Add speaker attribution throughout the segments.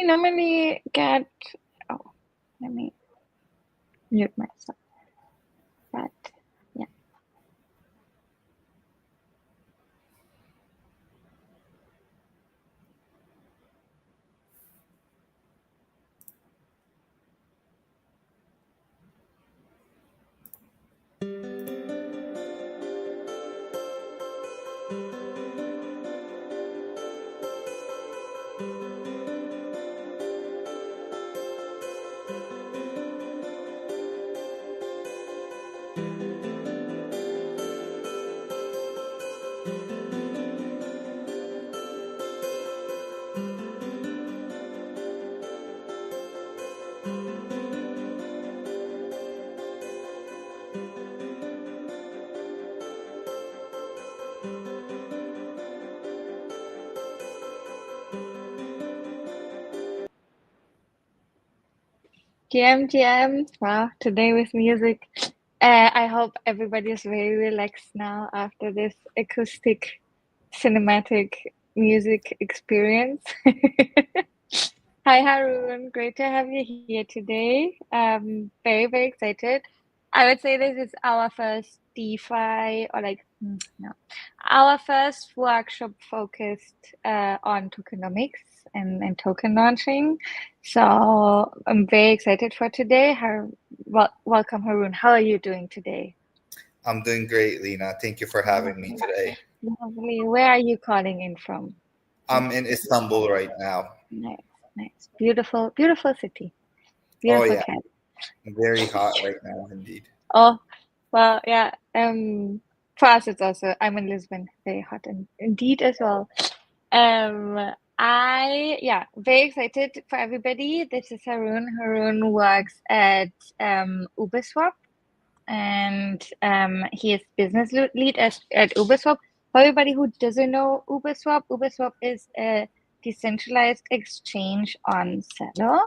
Speaker 1: we normally get, oh, let me mute myself. But yeah. GM, wow, today with music. I hope everybody is very relaxed now after this acoustic cinematic music experience. Hi, Harun. Great to have you here today. Very, very excited. I would say this is our first DeFi or no, our first workshop focused on tokenomics and token launching. So I'm very excited for today. Welcome, Harun. How are you doing today?
Speaker 2: I'm doing great, Lena. Thank you for having me today.
Speaker 1: Lovely. Where are you calling in from?
Speaker 2: I'm in Istanbul right now.
Speaker 1: Nice, nice. Beautiful, beautiful city.
Speaker 2: Oh
Speaker 1: Beautiful
Speaker 2: yeah,
Speaker 1: cat.
Speaker 2: very hot right now indeed.
Speaker 1: Oh, well, yeah. For us, it's also, I'm in Lisbon, very hot and indeed as well. Yeah, very excited for everybody. This is Harun. Harun works at Ubeswap, and he is business lead at Ubeswap. For everybody who doesn't know Ubeswap, Ubeswap is a decentralized exchange on Celo.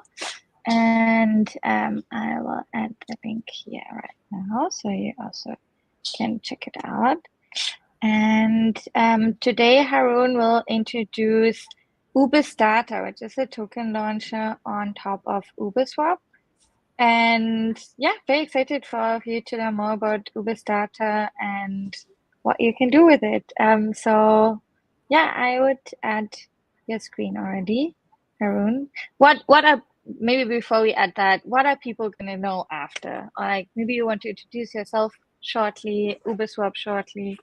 Speaker 1: And I will add the link here right now, so you also can check it out. And today Harun will introduce Ubestarter, which is a token launcher on top of Ubeswap. And yeah, very excited for you to learn more about Ubestarter and what you can do with it. So yeah, I would add your screen already, Harun. What are maybe before we add that, what are people gonna know after? Or like maybe you want to introduce yourself shortly, Ubeswap shortly,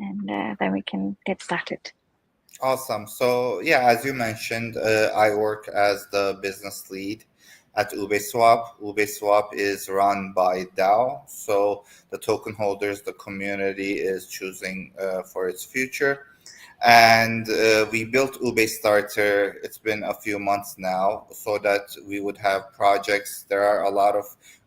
Speaker 1: and then we can get started.
Speaker 2: Awesome. So yeah, as you mentioned, I work as the business lead at Ubeswap. Ubeswap is run by DAO, so the token holders, the community is choosing for its future. And we built Ubestarter. It's been a few months now, so that we would have projects. There are a lot of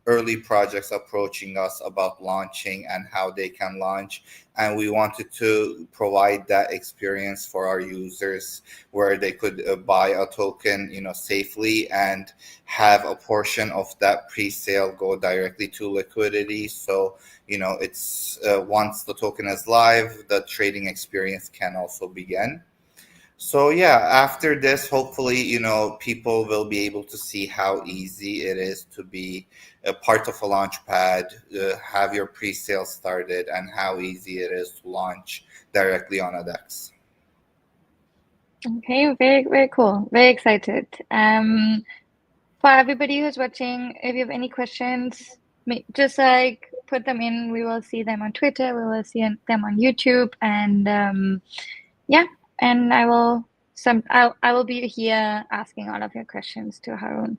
Speaker 2: early projects approaching us about launching and how they can launch, and we wanted to provide that experience for our users where they could buy a token, safely, and have a portion of that pre-sale go directly to liquidity. So it's once the token is live, the trading experience can also begin. So yeah, after this, hopefully, people will be able to see how easy it is to be a part of a launchpad, have your pre-sale started, and how easy it is to launch directly on a DEX.
Speaker 1: Okay, very, very cool. Very excited. For everybody who's watching, if you have any questions, just like put them in. We will see them on Twitter. We will see them on YouTube, and yeah, and I will be here asking all of your questions to Harun.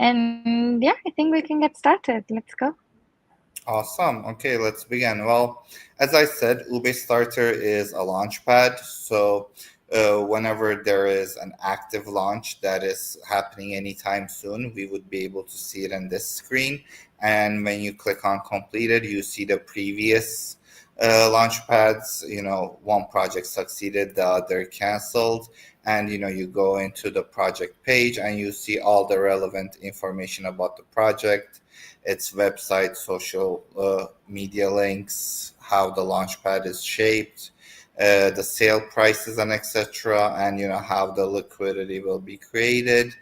Speaker 1: And yeah, I think we can get started. Let's go.
Speaker 2: Awesome. Okay, let's begin. Well, as I said, Ubestarter is a launchpad. So whenever there is an active launch that is happening anytime soon, we would be able to see it in this screen. And when you click on completed, you see the previous launch pads. One project succeeded, the other canceled. And you go into the project page and you see all the relevant information about the project, its website, social media links, how the launchpad is shaped, the sale prices, and etc., and how the liquidity will be created.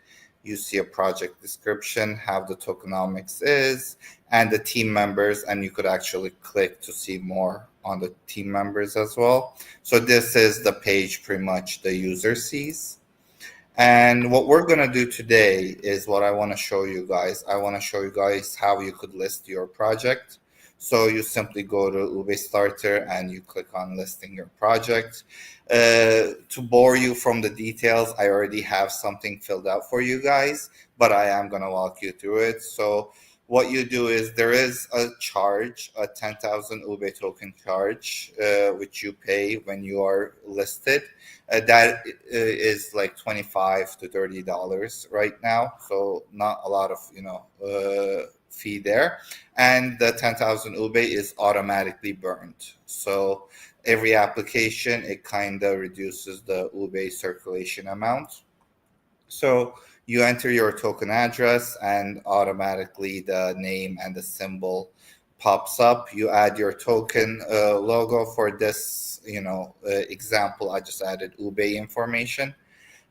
Speaker 2: You see a project description, how the tokenomics is, and the team members, and you could actually click to see more on the team members as well. So this is the page pretty much the user sees. And what we're going to do today is what I want to show you guys. I want to show you guys how you could list your project. So you simply go to Ubestarter and you click on listing your project. To bore you from the details, I already have something filled out for you guys, but I am going to walk you through it. So what you do is there is a charge, a 10,000 Ube token charge, which you pay when you are listed. That is like $25 to $30 right now, so not a lot of fee there. And the 10,000 Ube is automatically burned. So every application, it kind of reduces the Ube circulation amount. So you enter your token address and automatically the name and the symbol pops up. You add your token logo. For this example, I just added Ube information,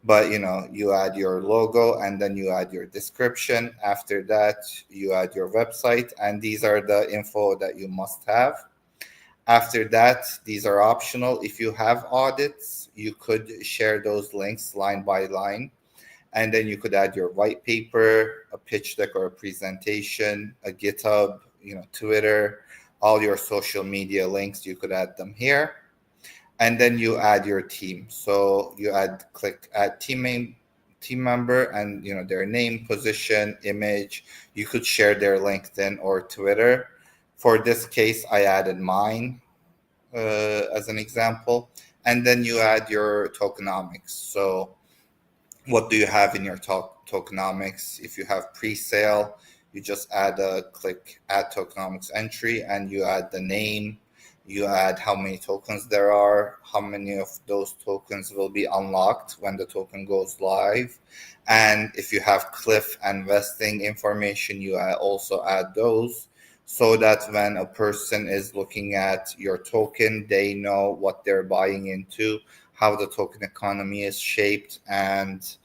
Speaker 2: but you add your logo and then you add your description. After that, you add your website, and these are the info that you must have. After that, these are optional. If you have audits, you could share those links line by line. And then you could add your white paper, a pitch deck or a presentation, a GitHub, Twitter, all your social media links. You could add them here. And then you add your team. So you click add team member, and their name, position, image. You could share their LinkedIn or Twitter. For this case, I added mine as an example. And then you add your tokenomics. So what do you have in your tokenomics? If you have pre-sale, you just click add tokenomics entry, and you add the name. You add how many tokens there are, how many of those tokens will be unlocked when the token goes live. And if you have cliff and vesting information, you also add those, so that when a person is looking at your token, they know what they're buying into, how the token economy is shaped, and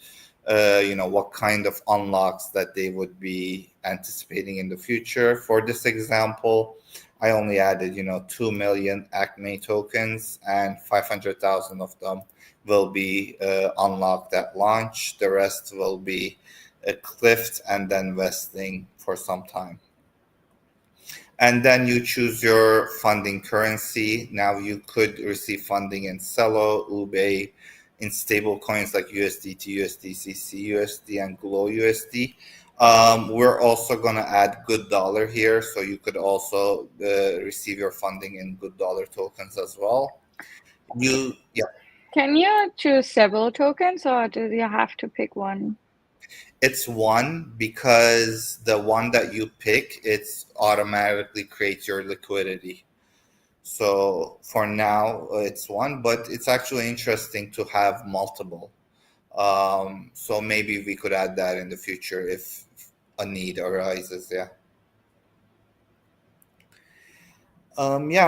Speaker 2: what kind of unlocks that they would be anticipating in the future. For this example, I only added 2 million Acme tokens, and 500,000 of them will be unlocked at launch. The rest will be cliffed and then vesting for some time. And then you choose your funding currency. Now you could receive funding in Celo, Ube, in stable coins like USDT, USDCC, USD, and Glow USD. We're also going to add good dollar here, so you could also receive your funding in good dollar tokens as well.
Speaker 1: Can you choose several tokens, or do you have to pick one?
Speaker 2: It's one, because the one that you pick, it's automatically creates your liquidity. So for now, it's one, but it's actually interesting to have multiple. So maybe we could add that in the future if a need arises. Yeah.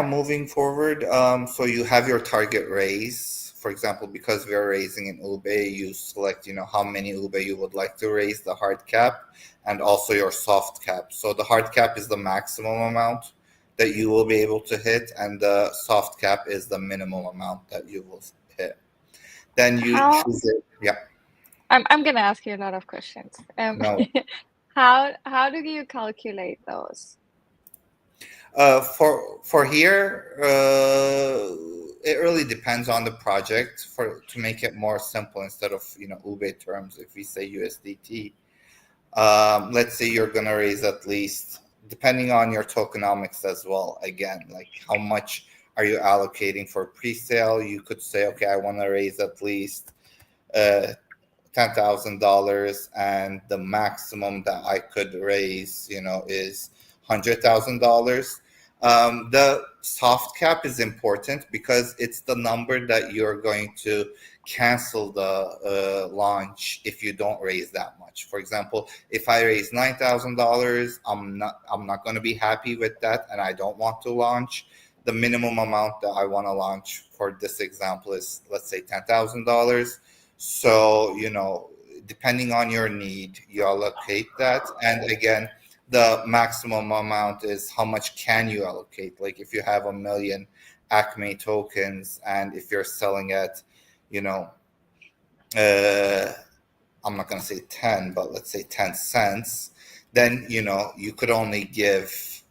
Speaker 2: Moving forward. So you have your target raise. For example, because we are raising in Ube, you select, how many Ube you would like to raise, the hard cap, and also your soft cap. So the hard cap is the maximum amount that you will be able to hit, and the soft cap is the minimum amount that you will hit. Then you choose it. Yeah.
Speaker 1: I'm gonna ask you a lot of questions.
Speaker 2: No.
Speaker 1: How do you calculate those?
Speaker 2: For here, it really depends on the project. To make it more simple, instead of Ube terms, if we say USDT, let's say you're gonna raise at least, depending on your tokenomics as well. Again, like how much are you allocating for pre-sale? You could say, okay, I want to raise at least $10,000, and the maximum that I could raise, is $100,000. The soft cap is important because it's the number that you're going to cancel the launch if you don't raise that much. For example, if I raise $9,000, I'm not going to be happy with that, and I don't want to launch. The minimum amount that I want to launch for this example is, let's say, $10,000. So depending on your need, you allocate that. And again, the maximum amount is how much can you allocate. Like if you have 1 million Acme tokens, and if you're selling at, you know, I'm not going to say 10, but let's say 10 cents, then, you could only give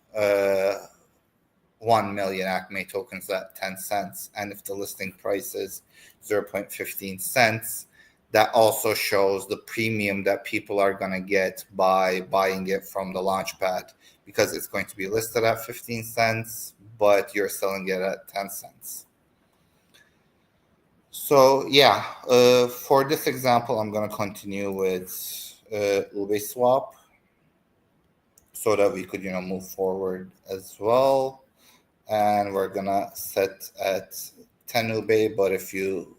Speaker 2: 1 million Acme tokens at 10 cents. And if the listing price is 0.15 cents, that also shows the premium that people are going to get by buying it from the launchpad, because it's going to be listed at 15 cents, but you're selling it at 10 cents. So yeah, for this example, I'm going to continue with Ubeswap so that we could, move forward as well. And we're going to set at 10 Ube, but if you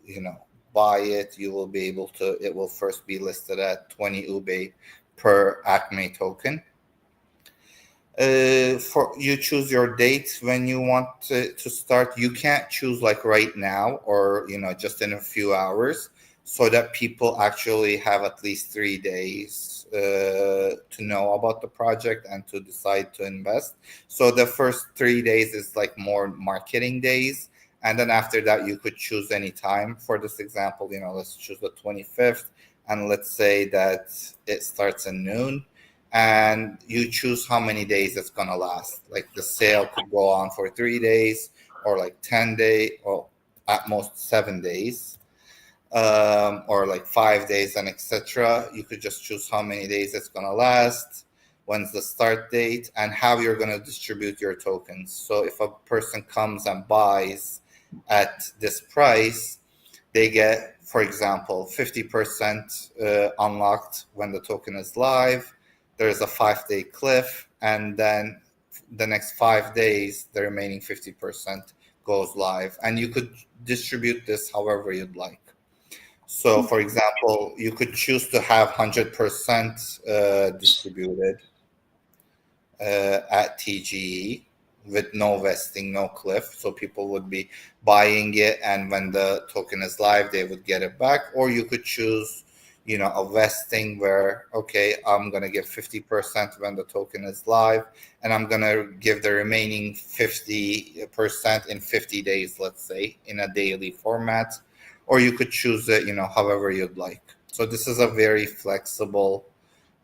Speaker 2: buy it, you will be able to, it will first be listed at 20 Ube per Acme token. For you choose your date when you want to start. You can't choose like right now or just in a few hours, so that people actually have at least 3 days to know about the project and to decide to invest. So the first 3 days is like more marketing days, and then after that you could choose any time. For this example, let's choose the 25th, and let's say that it starts at noon, and you choose how many days it's going to last. Like the sale could go on for 3 days, or like 10 days, or at most 7 days, or like 5 days, and etc. You could just choose how many days it's going to last, when's the start date, and how you're going to distribute your tokens. So if a person comes and buys at this price, they get, for example, 50% unlocked when the token is live. There's a 5-day cliff, and then the next 5 days, the remaining 50% goes live. And you could distribute this however you'd like. So, for example, you could choose to have 100% distributed at TGE with no vesting, no cliff. So people would be buying it, and when the token is live, they would get it back. Or you could choose, a vesting where, okay, I'm going to give 50% when the token is live, and I'm going to give the remaining 50% in 50 days, let's say, in a daily format. Or you could choose it, however you'd like. So this is a very flexible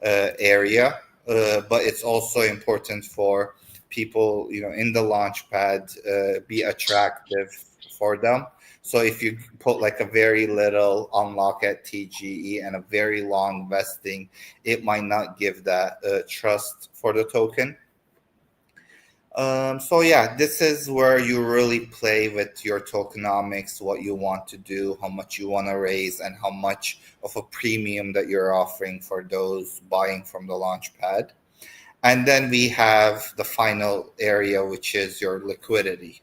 Speaker 2: area, but it's also important for people, in the launchpad, be attractive for them. So if you put like a very little unlock at TGE and a very long vesting, it might not give that trust for the token. So yeah, this is where you really play with your tokenomics, what you want to do, how much you want to raise, and how much of a premium that you're offering for those buying from the launchpad. And then we have the final area, which is your liquidity.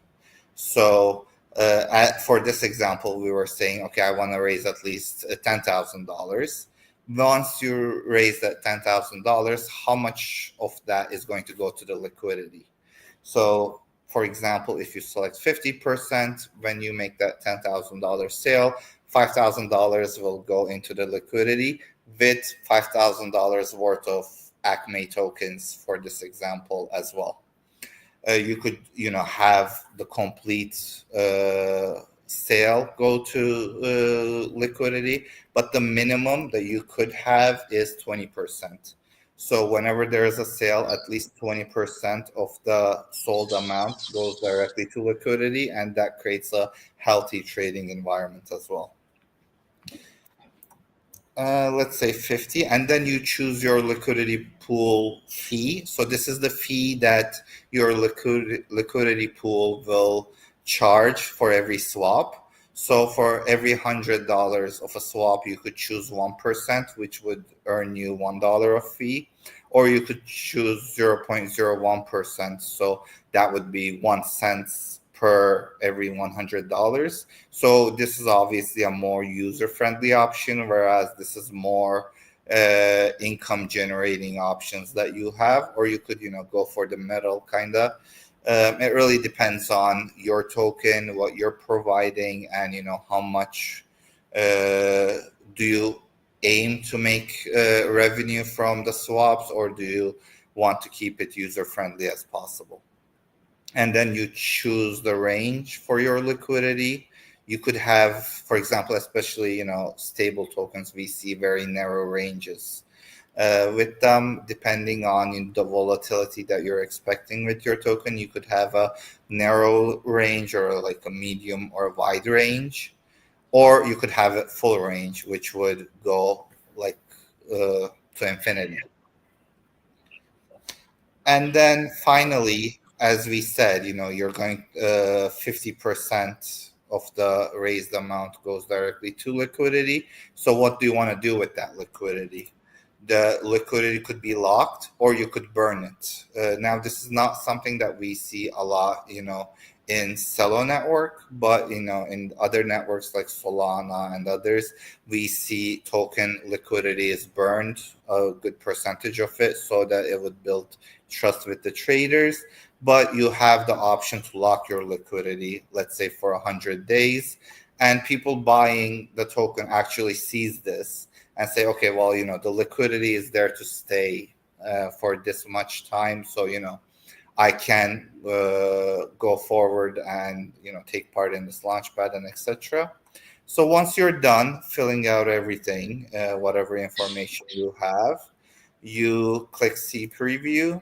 Speaker 2: So for this example, we were saying, okay, I want to raise at least $10,000. Once you raise that $10,000, how much of that is going to go to the liquidity? So, for example, if you select 50%, when you make that $10,000 sale, $5,000 will go into the liquidity with $5,000 worth of Acme tokens for this example as well. You could, have the complete sale go to liquidity, but the minimum that you could have is 20%. So whenever there is a sale, at least 20% of the sold amount goes directly to liquidity, and that creates a healthy trading environment as well. Let's say 50, and then you choose your liquidity pool fee. So this is the fee that your liquidity pool will charge for every swap. So for every $100 of a swap, you could choose 1%, which would earn you $1 of fee, or you could choose 0.01%. So that would be 1 cent per every $100. So this is obviously a more user-friendly option, whereas this is more income generating options that you have, or you could, go for the middle kind of. It really depends on your token, what you're providing, and how much do you aim to make revenue from the swaps, or do you want to keep it user friendly as possible? And then you choose the range for your liquidity. You could have, for example, especially stable tokens, we see very narrow ranges with them, depending on the volatility that you're expecting with your token. You could have a narrow range, or like a medium or wide range, or you could have a full range, which would go like to infinity. And then finally, as we said, you're going 50% of the raised amount goes directly to liquidity. So what do you want to do with that liquidity? The liquidity could be locked, or you could burn it. Now, this is not something that we see a lot, in Celo network, but in other networks like Solana and others, we see token liquidity is burned, a good percentage of it, so that it would build trust with the traders. But you have the option to lock your liquidity, let's say for 100 days, and people buying the token actually sees this and say, okay, well, the liquidity is there to stay for this much time, so I can go forward and take part in this launchpad and etc. So once you're done filling out everything, whatever information you have, you click see preview,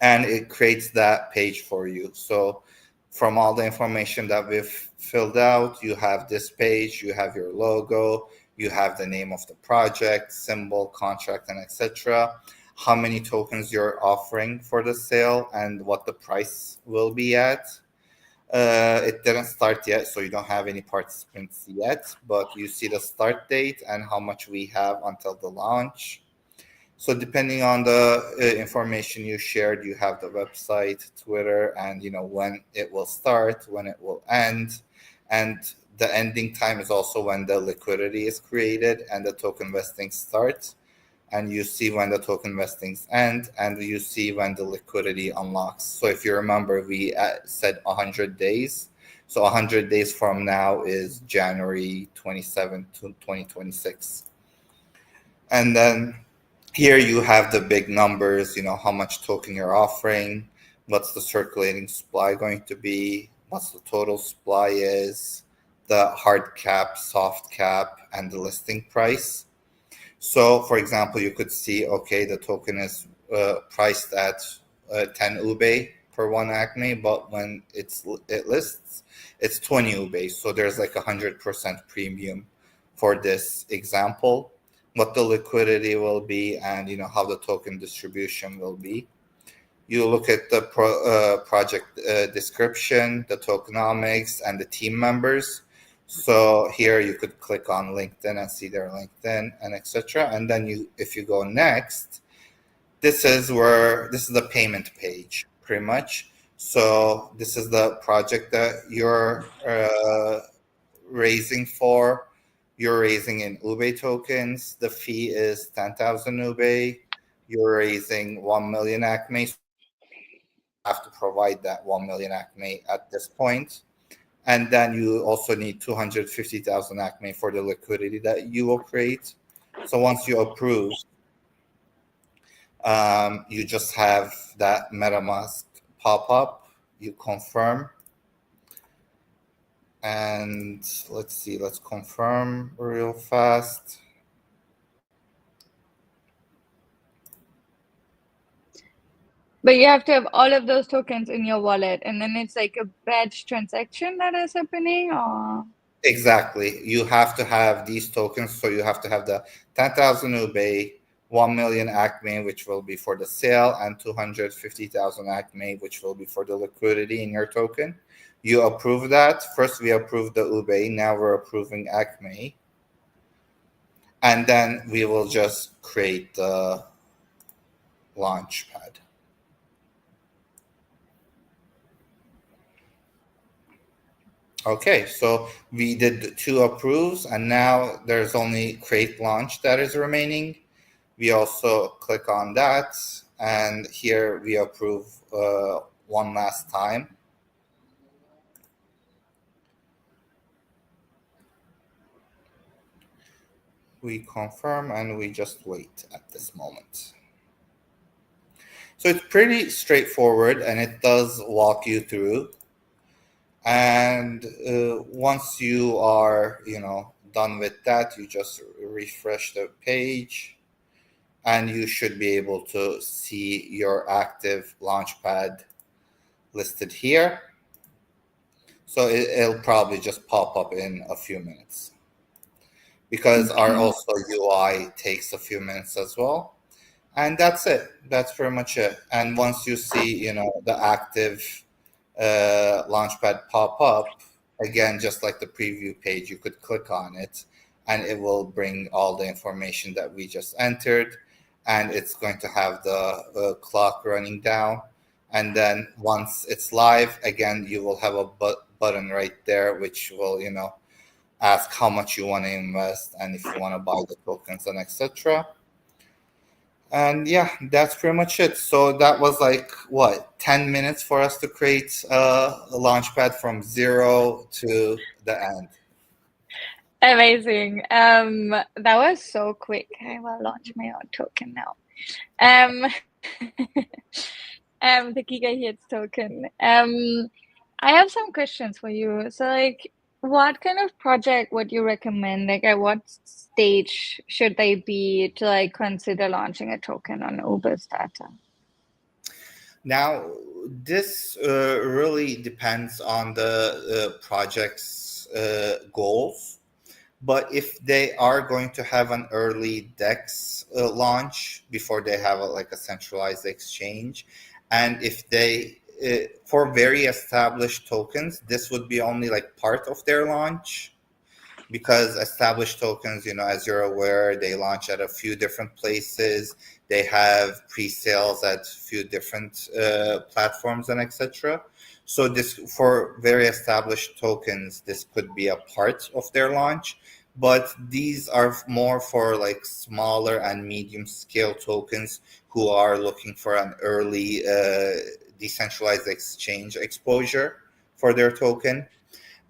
Speaker 2: and it creates that page for you. So from all the information that we've filled out, you have this page, you have your logo, you have the name of the project, symbol, contract, and etc. How many tokens you're offering for the sale, and what the price will be at. It didn't start yet, so you don't have any participants yet, but you see the start date and how much we have until the launch. So depending on the information you shared, you have the website, Twitter, and when it will start, when it will end, and the ending time is also when the liquidity is created and the token vesting starts. And you see when the token vestings end, and you see when the liquidity unlocks. So if you remember, we said 100 days. So 100 days from now is January 27th, 2026. And then here you have the big numbers, how much token you're offering, what's the circulating supply going to be, what's the total supply is, the hard cap, soft cap, and the listing price. So, for example, you could see, okay, the token is priced at 10 Ube per one Acme, but when it lists, it's 20 Ube. So there's like 100% premium for this example. What the liquidity will be, and how the token distribution will be. You look at the project description, the tokenomics, and the team members. So here you could click on LinkedIn and see their LinkedIn and etc. And then if you go next, this is the payment page pretty much. So this is the project that you're raising for. You're raising in Ube tokens. The fee is 10,000 Ube. You're raising 1 million Acme. So you have to provide that 1 million Acme at this point. And then you also need 250,000 Acme for the liquidity that you will create. So once you approve, you just have that MetaMask pop up. You confirm. And let's see, let's confirm real fast.
Speaker 1: But you have to have all of those tokens in your wallet, and then it's like a batch transaction that is happening, or?
Speaker 2: Exactly. You have to have these tokens. So you have to have the 10,000 Ube, 1 million Acme, which will be for the sale, and 250,000 Acme, which will be for the liquidity in your token. You approve that. First, we approved the Ube. Now we're approving Acme. And then we will just create the launchpad. Okay, so we did 2 approves, and now there's only create launch that is remaining. We also click on that, and here we approve one last time. We confirm and we just wait at this moment. So it's pretty straightforward and it does walk you through. And once you are, done with that, you just refresh the page and you should be able to see your active launchpad listed here. So it'll probably just pop up in a few minutes because our
Speaker 1: Okay.
Speaker 2: also UI takes a few minutes as well. And that's it. That's pretty much it. And once you see, the active launchpad pop up, again, just like the preview page, you could click on it and it will bring all the information that we just entered. And it's going to have the clock running down. And then once it's live, again, you will have a button right there, which will, ask how much you want to invest and if you want to buy the tokens and etc. And yeah, that's pretty much it. So that was like what, 10 minutes for us to create a launchpad from zero to the end.
Speaker 1: Amazing. That was so quick. I will launch my own token now. Um, the Gigahertz token. I have some questions for you. So, like, what kind of project would you recommend? Like, at what stage should they be to like consider launching a token on Ubestarter?
Speaker 2: Now, this really depends on the project's goals. But if they are going to have an early DEX launch before they have like a centralized exchange, and if they, for very established tokens, this would be only like part of their launch because established tokens, as you're aware, they launch at a few different places. They have pre-sales at a few different platforms and etc. So this, for very established tokens, this could be a part of their launch. But these are more for like smaller and medium scale tokens who are looking for an early decentralized exchange exposure for their token.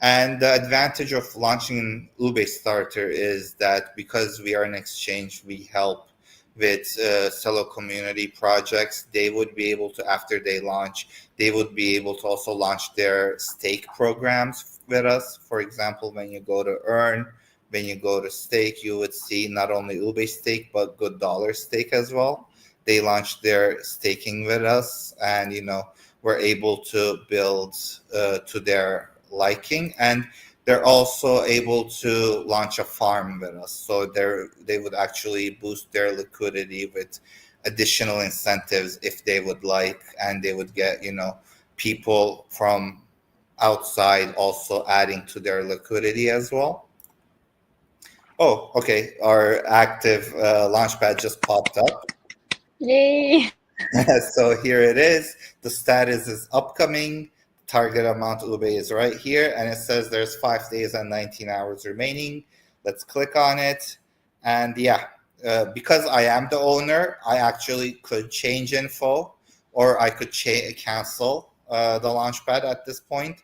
Speaker 2: And the advantage of launching Ubestarter is that because we are an exchange, we help with Celo community projects. They would be able to, after they launch, they would be able to also launch their stake programs with us. For example, when you go to earn, when you go to stake, you would see not only Ube stake, but Good Dollar stake as well. They launched their staking with us and, we're able to build to their liking, and they're also able to launch a farm with us, so they would actually boost their liquidity with additional incentives if they would like, and they would get people from outside also adding to their liquidity as well. Oh, okay, our active launchpad just popped up.
Speaker 1: Yay!
Speaker 2: So here it is. The status is upcoming. Target amount Ube is right here, and it says there's 5 days and 19 hours remaining. Let's click on it. And yeah, because I am the owner, I actually could change info, or I could cancel the launchpad at this point.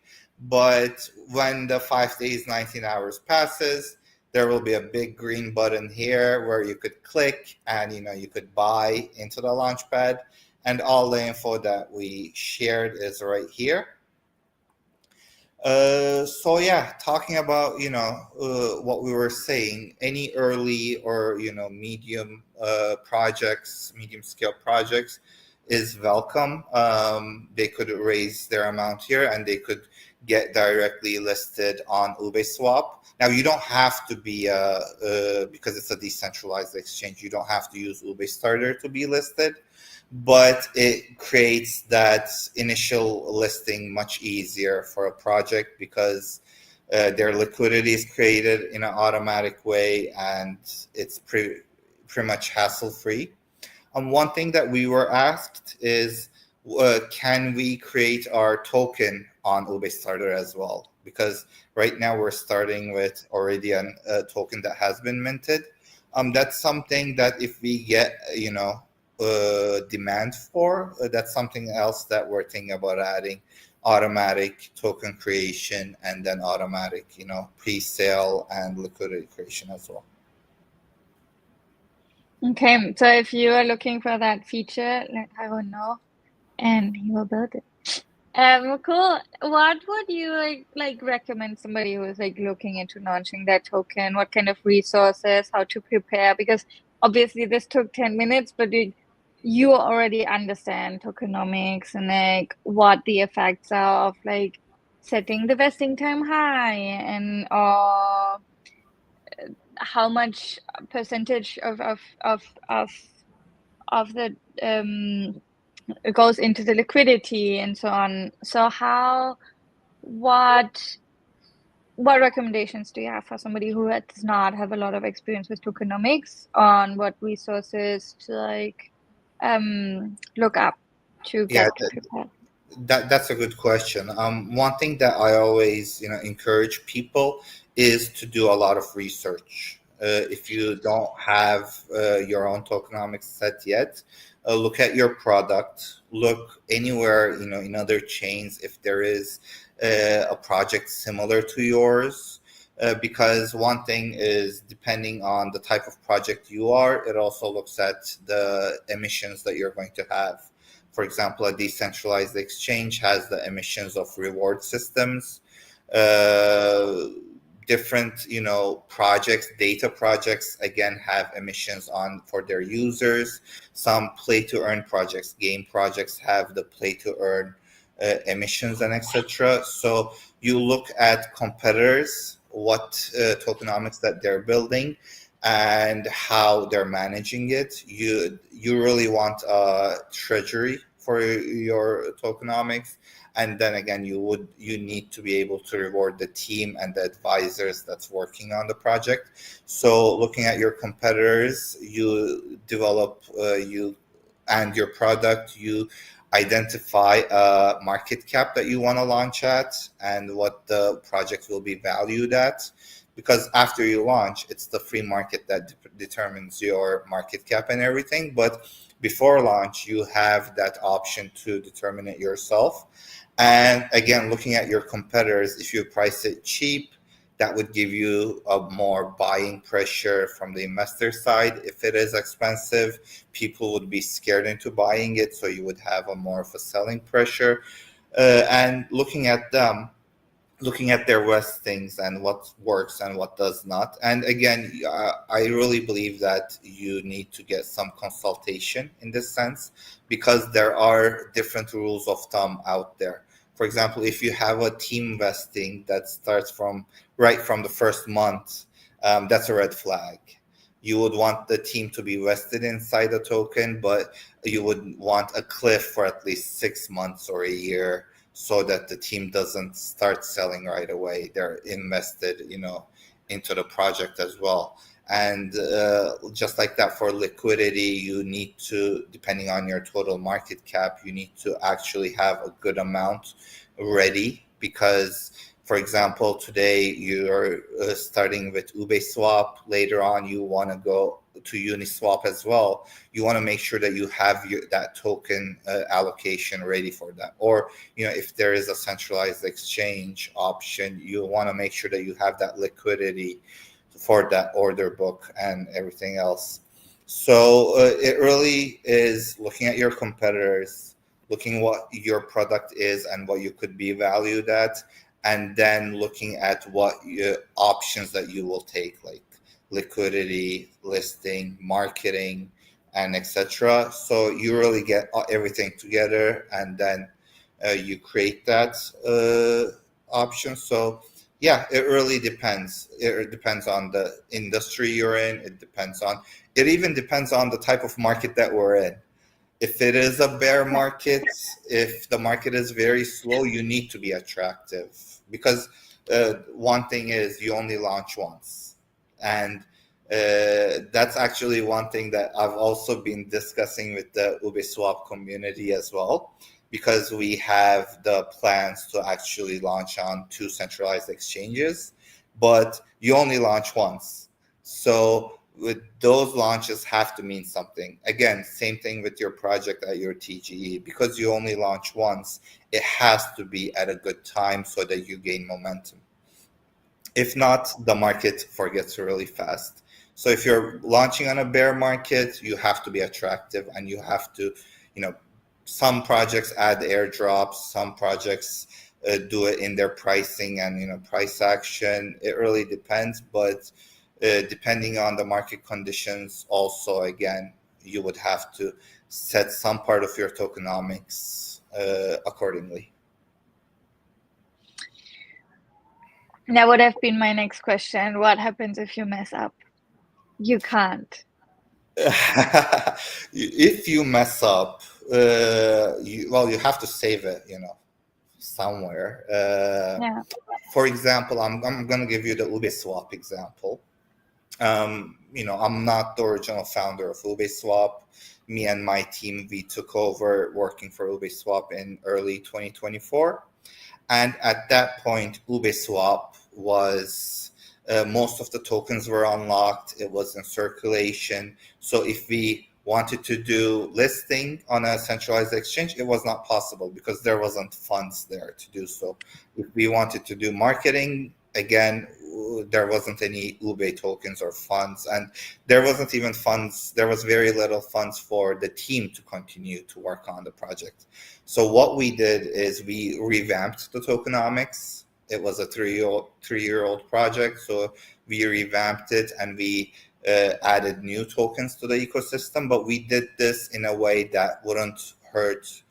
Speaker 2: But when the 5 days, 19 hours passes, there will be a big green button here where you could click and you could buy into the launchpad, and all the info that we shared is right here. So yeah, talking about what we were saying, any early or medium projects, medium scale projects is welcome. They could raise their amount here and they could get directly listed on Ubeswap. Now you don't have to be because it's a decentralized exchange. You don't have to use Ubestarter to be listed, but it creates that initial listing much easier for a project because their liquidity is created in an automatic way and it's pretty much hassle free. One thing that we were asked is, can we create our token on Ubestarter as well? Because right now we're starting with already a token that has been minted. That's something that if we get, demand for, that's something else that we're thinking about adding automatic token creation and then automatic, pre-sale and liquidity creation as well.
Speaker 1: Okay, so if you are looking for that feature, let Harun know, and he will build it. Cool. What would you like recommend somebody who is like looking into launching that token? What kind of resources, how to prepare? Because obviously this took 10 minutes, but you already understand tokenomics and like what the effects are of like setting the vesting time high and how much percentage of the it goes into the liquidity and so on. So what what recommendations do you have for somebody who does not have a lot of experience with tokenomics on what resources to like look up to
Speaker 2: Yeah,
Speaker 1: get prepared?
Speaker 2: that's a good question. One thing that I always, encourage people is to do a lot of research. If you don't have your own tokenomics set yet, look at your product. Look anywhere, in other chains if there is a project similar to yours. Because one thing is depending on the type of project you are, it also looks at the emissions that you're going to have. For example, a decentralized exchange has the emissions of reward systems. Uh, Different, projects, data projects, again, have emissions on for their users. Some play to earn projects, game projects have the play to earn emissions and etc. So you look at competitors, what tokenomics that they're building and how they're managing it. You really want a treasury for your tokenomics, and then again you need to be able to reward the team and the advisors that's working on the project. So looking at your competitors, you develop you and your product, you identify a market cap that you want to launch at and what the project will be valued at, because after you launch it's the free market that determines your market cap and everything. But before launch you have that option to determine it yourself. And again, looking at your competitors, if you price it cheap, that would give you a more buying pressure from the investor side. If it is expensive, people would be scared into buying it, so you would have a more of a selling pressure. And looking at their listings and what works and what does not. And again, I really believe that you need to get some consultation in this sense, because there are different rules of thumb out there. For example, if you have a team vesting that starts from right from the first month, that's a red flag. You would want the team to be vested inside the token, but you would want a cliff for at least 6 months or a year, so that the team doesn't start selling right away. They're invested, into the project as well. And just like that, for liquidity, you need to, depending on your total market cap, you need to actually have a good amount ready. Because, for example, today you're starting with Ubeswap. Later on, you want to go to Uniswap as well. You want to make sure that you have that token allocation ready for that. Or, if there is a centralized exchange option, you want to make sure that you have that liquidity for that order book and everything else. So it really is looking at your competitors, looking what your product is and what you could be valued at, and then looking at what options that you will take, like liquidity, listing, marketing, and etc. So you really get everything together, and then you create that option. So yeah, it really depends. It depends on the industry you're in. It even depends on the type of market that we're in. If it is a bear market, if the market is very slow, you need to be attractive, because one thing is you only launch once. And that's actually one thing that I've also been discussing with the Ubeswap community as well, because we have the plans to actually launch on 2 centralized exchanges, but you only launch once. So with those launches have to mean something. Again, same thing with your project at your TGE. Because you only launch once, it has to be at a good time so that you gain momentum. If not, the market forgets really fast. So if you're launching on a bear market, you have to be attractive, and you have to, some projects add airdrops, some projects do it in their pricing and price action. It really depends, but depending on the market conditions, also again, you would have to set some part of your tokenomics accordingly.
Speaker 1: That would have been my next question. What happens if you mess up? You can't.
Speaker 2: If you mess up, you have to save it, somewhere.
Speaker 1: Yeah.
Speaker 2: For example, I'm going to give you the Ubeswap example. I'm not the original founder of Ubeswap. Me and my team, we took over working for Ubeswap in early 2024. And at that point, Ubeswap was, most of the tokens were unlocked. It was in circulation. So if we wanted to do listing on a centralized exchange, it was not possible because there wasn't funds there to do so. If we wanted to do marketing, again, there wasn't any Ube tokens or funds, and there wasn't even funds. There was very little funds for the team to continue to work on the project. So what we did is we revamped the tokenomics. It was a three-year-old project, so we revamped it and we added new tokens to the ecosystem. But we did this in a way that wouldn't hurt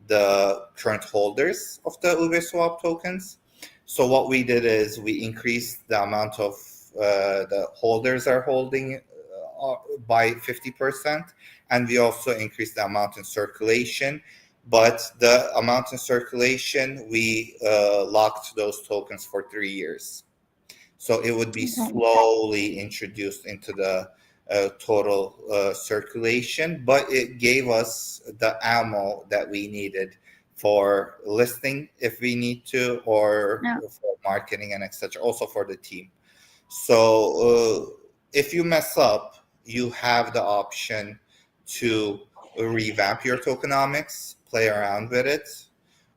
Speaker 2: the current holders of the Ubeswap tokens. So what we did is we increased the amount of the holders are holding by 50%, and we also increased the amount in circulation. But the amount in circulation, we locked those tokens for 3 years. So it would be slowly introduced into the total circulation, but it gave us the ammo that we needed for listing if we need to, or for marketing and etc. Also for the team. So if you mess up, you have the option to revamp your tokenomics, play around with it,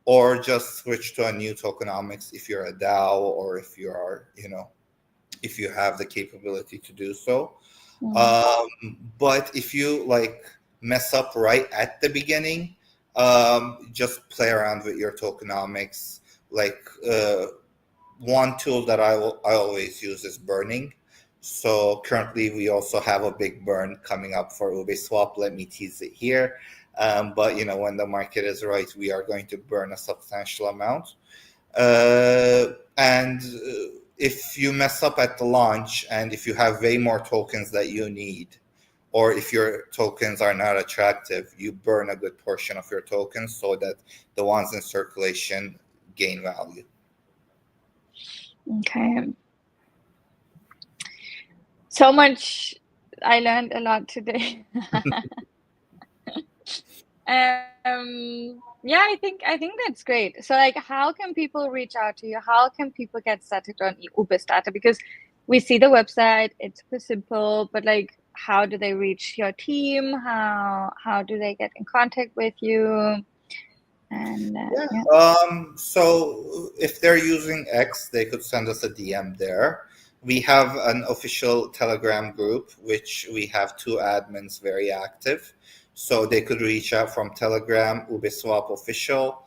Speaker 2: or just switch to a new tokenomics if you're a DAO, or if you are, if you have the capability to do so. But if you mess up right at the beginning, just play around with your tokenomics. One tool that I always use is burning. So currently we also have a big burn coming up for Ubeswap. Let me tease it here. But when the market is right, we are going to burn a substantial amount. And if you mess up at the launch, and if you have way more tokens that you need, or if your tokens are not attractive, you burn a good portion of your tokens so that the ones in circulation gain value.
Speaker 1: Okay. So much. I learned a lot today. Yeah, I think that's great. So how can people reach out to you? How can people get started on Ubestarter? Because we see the website, it's super simple, but how do they reach your team? How do they get in contact with you? And
Speaker 2: so if they're using X, they could send us a DM there. We have an official Telegram group, which we have 2 admins very active. So they could reach out from Telegram, Ubeswap official,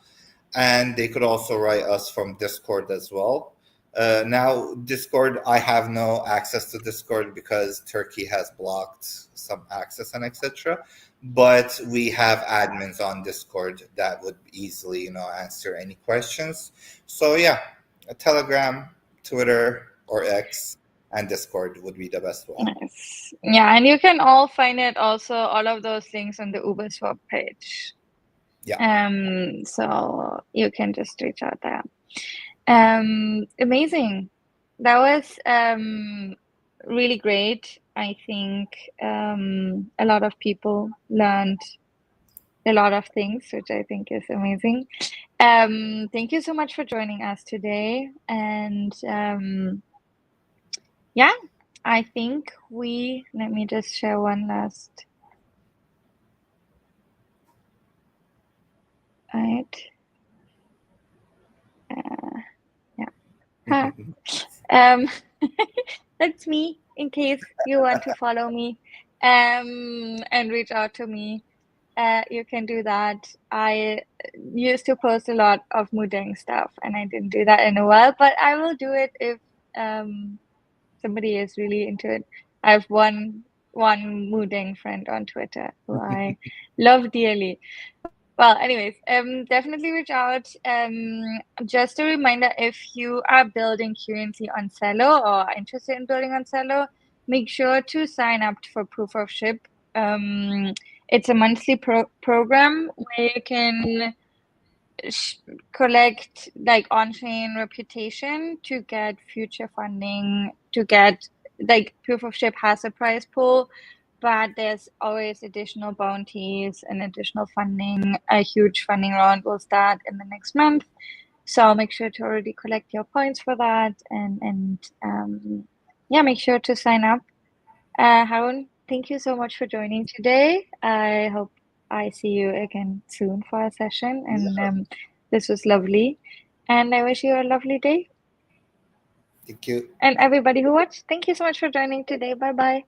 Speaker 2: and they could also write us from Discord as well. Now, Discord, I have no access to Discord because Turkey has blocked some access and etc. But we have admins on Discord that would easily, answer any questions. So yeah, a Telegram, Twitter, or X, and Discord would be the best way.
Speaker 1: Nice. Yeah, and you can all find it also, all of those links on the Ubeswap page.
Speaker 2: Yeah.
Speaker 1: So you can just reach out there. Amazing. That was really great. I think a lot of people learned a lot of things, which I think is amazing. Thank you so much for joining us today. And yeah, I think let me just share one last. Right. Yeah. That's me. in case you want to follow me and reach out to me. You can do that. I used to post a lot of Mudeng stuff, and I didn't do that in a while, but I will do it if somebody is really into it. I have one Mudeng friend on Twitter who I love dearly. Well, anyways, definitely reach out. Just a reminder, if you are building currently on Celo or are interested in building on Celo, make sure to sign up for Proof of Ship. It's a monthly program where you can collect like on-chain reputation to get future funding, to get like Proof of Ship has a prize pool, but there's always additional bounties and additional funding. A huge funding round will start in the next month. So make sure to already collect your points for that and yeah, make sure to sign up. Harun, thank you so much for joining today. I hope I see you again soon for a session. And this was lovely. And I wish you a lovely day.
Speaker 2: Thank you.
Speaker 1: And everybody who watched, thank you so much for joining today. Bye bye.